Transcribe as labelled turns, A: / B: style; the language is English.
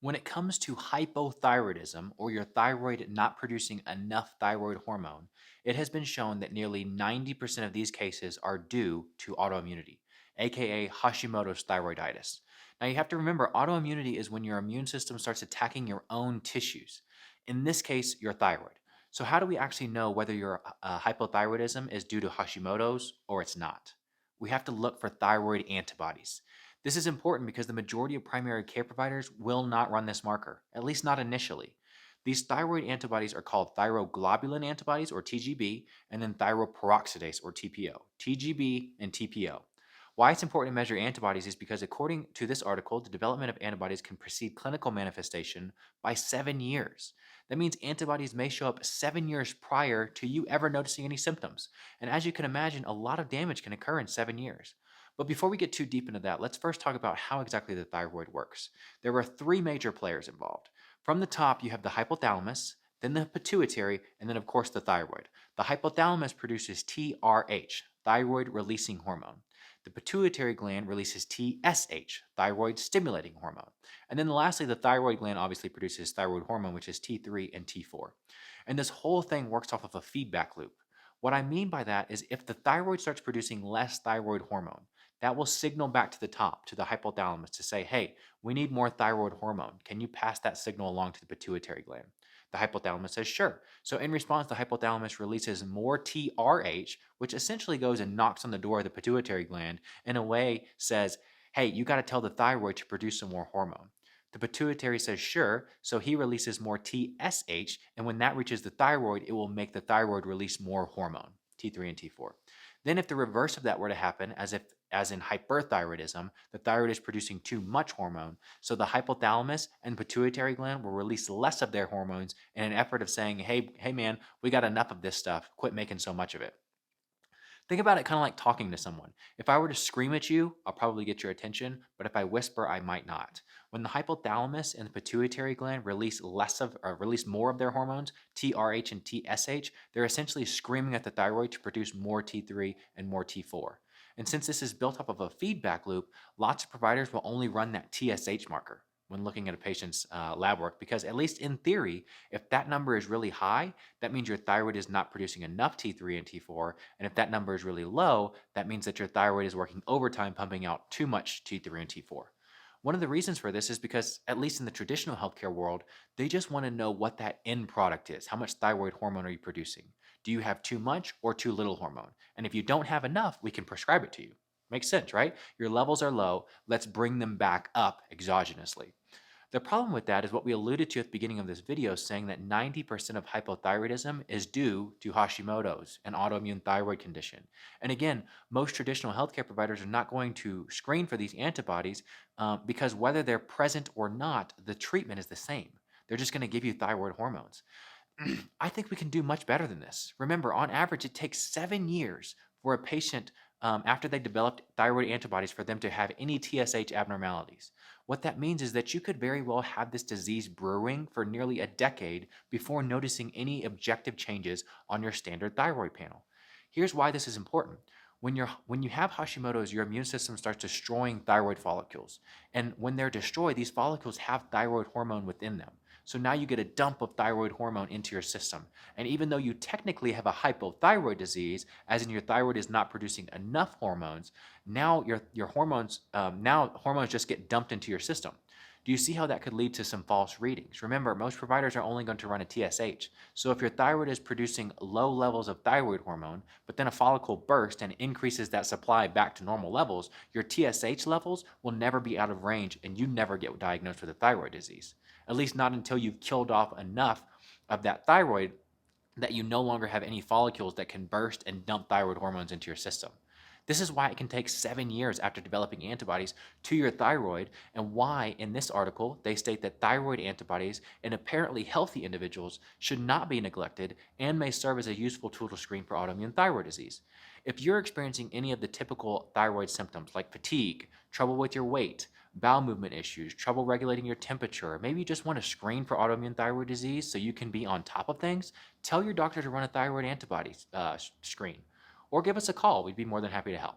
A: When it comes to hypothyroidism, or your thyroid not producing enough thyroid hormone, it has been shown that nearly 90% of these cases are due to autoimmunity, aka Hashimoto's thyroiditis. Now, you have to remember autoimmunity is when your immune system starts attacking your own tissues, in this case, your thyroid. So, how do we actually know whether your hypothyroidism is due to Hashimoto's or it's not? We have to look for thyroid antibodies. This is important because the majority of primary care providers will not run this marker, at least not initially. These thyroid antibodies are called thyroglobulin antibodies, or TGB, and then thyroperoxidase, or TPO. TGB and TPO. Why it's important to measure antibodies is because, according to this article, the development of antibodies can precede clinical manifestation by 7 years. That means antibodies may show up 7 years prior to you ever noticing any symptoms. And as you can imagine, a lot of damage can occur in 7 years. But before we get too deep into that, let's first talk about how exactly the thyroid works. There are three major players involved. From the top, you have the hypothalamus, then the pituitary, and then, of course, the thyroid. The hypothalamus produces TRH, thyroid releasing hormone. The pituitary gland releases TSH, thyroid stimulating hormone. And then lastly, the thyroid gland obviously produces thyroid hormone, which is T3 and T4. And this whole thing works off of a feedback loop. What I mean by that is if the thyroid starts producing less thyroid hormone, that will signal back to the top, to the hypothalamus, to say, hey, we need more thyroid hormone. Can you pass that signal along to the pituitary gland? The hypothalamus says, sure. So in response, the hypothalamus releases more TRH, which essentially goes and knocks on the door of the pituitary gland, in a way says, hey, you got to tell the thyroid to produce some more hormone. The pituitary says, sure. So he releases more TSH. And when that reaches the thyroid, it will make the thyroid release more hormone, T3 and T4. Then if the reverse of that were to happen, as in hyperthyroidism, the thyroid is producing too much hormone, so the hypothalamus and pituitary gland will release less of their hormones in an effort of saying, hey man, we got enough of this stuff. Quit making so much of it. Think about it kind of like talking to someone. If I were to scream at you, I'll probably get your attention, but if I whisper, I might not. When the hypothalamus and the pituitary gland release more of their hormones, TRH and TSH, they're essentially screaming at the thyroid to produce more T3 and more T4. And since this is built up of a feedback loop, lots of providers will only run that TSH marker when looking at a patient's lab work, because at least in theory, if that number is really high, that means your thyroid is not producing enough T3 and T4. And if that number is really low, that means that your thyroid is working overtime, pumping out too much T3 and T4. One of the reasons for this is because, at least in the traditional healthcare world, they just want to know what that end product is. How much thyroid hormone are you producing? Do you have too much or too little hormone? And if you don't have enough, we can prescribe it to you. Makes sense, right? Your levels are low. Let's bring them back up exogenously. The problem with that is what we alluded to at the beginning of this video, saying that 90% of hypothyroidism is due to Hashimoto's, an autoimmune thyroid condition. And again, most traditional healthcare providers are not going to screen for these antibodies because whether they're present or not, the treatment is the same. They're just going to give you thyroid hormones. I think we can do much better than this. Remember, on average, it takes 7 years for a patient after they developed thyroid antibodies for them to have any TSH abnormalities. What that means is that you could very well have this disease brewing for nearly a decade before noticing any objective changes on your standard thyroid panel. Here's why this is important. When you have Hashimoto's, your immune system starts destroying thyroid follicles. And when they're destroyed, these follicles have thyroid hormone within them. So now you get a dump of thyroid hormone into your system. And even though you technically have a hypothyroid disease, as in your thyroid is not producing enough hormones, now your hormones just get dumped into your system. Do you see how that could lead to some false readings? Remember, most providers are only going to run a TSH. So if your thyroid is producing low levels of thyroid hormone, but then a follicle bursts and increases that supply back to normal levels, your TSH levels will never be out of range and you never get diagnosed with a thyroid disease. At least not until you've killed off enough of that thyroid that you no longer have any follicles that can burst and dump thyroid hormones into your system. This is why it can take 7 years after developing antibodies to your thyroid, and why in this article they state that thyroid antibodies in apparently healthy individuals should not be neglected and may serve as a useful tool to screen for autoimmune thyroid disease. If you're experiencing any of the typical thyroid symptoms like fatigue, trouble with your weight, bowel movement issues, trouble regulating your temperature, maybe you just want to screen for autoimmune thyroid disease so you can be on top of things, tell your doctor to run a thyroid antibody screen or give us a call. We'd be more than happy to help.